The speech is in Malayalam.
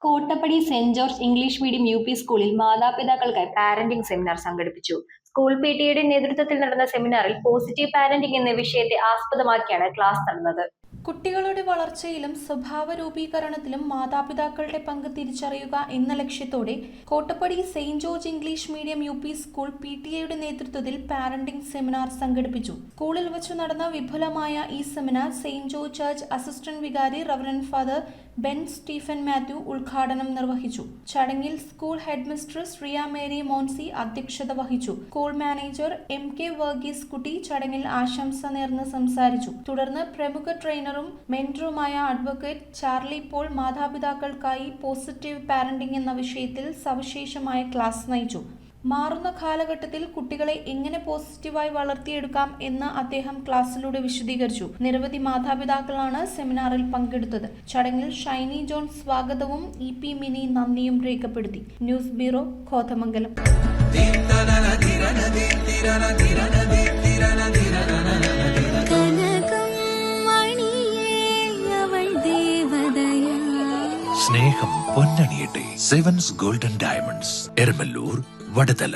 Kottappadi saint George English medium U P. സ്കൂളിൽ മാതാപിതാക്കൾക്കായി പാരന്റിംഗ് സെമിനാർ സംഘടിപ്പിച്ചു. സ്കൂൾ പി.ടി.എയുടെ നേതൃത്വത്തിൽ നടന്ന സെമിനാറിൽ പോസിറ്റീവ് പാരന്റിംഗ് എന്ന വിഷയത്തെ ആസ്പദമാക്കിയാണ് ക്ലാസ് നടന്നത്. കുട്ടികളുടെ വളർച്ചയിലും സ്വഭാവ രൂപീകരണത്തിലും മാതാപിതാക്കളുടെ പങ്ക് തിരിച്ചറിയുക എന്ന ലക്ഷ്യത്തോടെ Kottappady saint George English medium UP. School പി.ടി.എയുടെ നേതൃത്വത്തിൽ പാരന്റിംഗ് സെമിനാർ സംഘടിപ്പിച്ചു. സ്കൂളിൽ വച്ചു നടന്ന വിപുലമായ ഈ seminar saint George church assistant വികാരി reverend father Ben Stephen Mathew ഉദ്ഘാടനം നിർവഹിച്ചു. ചടങ്ങിൽ school head mistress Riya Mary Moncy അധ്യക്ഷത വഹിച്ചു. School manager MK. വർഗീസ് കുട്ടി ചടങ്ങിൽ ആശംസ നേർന്ന് സംസാരിച്ചു. തുടർന്ന് പ്രമുഖ ട്രെയിനറും മെന്ററുമായ അഡ്വക്കേറ്റ് ചാർലി പോൾ മാതാപിതാക്കൾക്കായി പോസിറ്റീവ് പാരന്റിംഗ് എന്ന വിഷയത്തിൽ സവിശേഷമായ ക്ലാസ് നയിച്ചു. മാറുന്ന കാലഘട്ടത്തിൽ കുട്ടികളെ എങ്ങനെ പോസിറ്റീവായി വളർത്തിയെടുക്കാം എന്ന് അദ്ദേഹം ക്ലാസ്സിലൂടെ വിശദീകരിച്ചു. നിരവധി മാതാപിതാക്കളാണ് സെമിനാറിൽ പങ്കെടുത്തത്. ചടങ്ങിൽ ഷൈനി ജോൺ സ്വാഗതവും ഇ.പി. മിനി നന്ദിയും രേഖപ്പെടുത്തി. News bureau, Kothamangalam. സ്നേഹം പൊന്നണിയട്ടെ. Sevens golden diamonds, Eramalloor, Vadathala.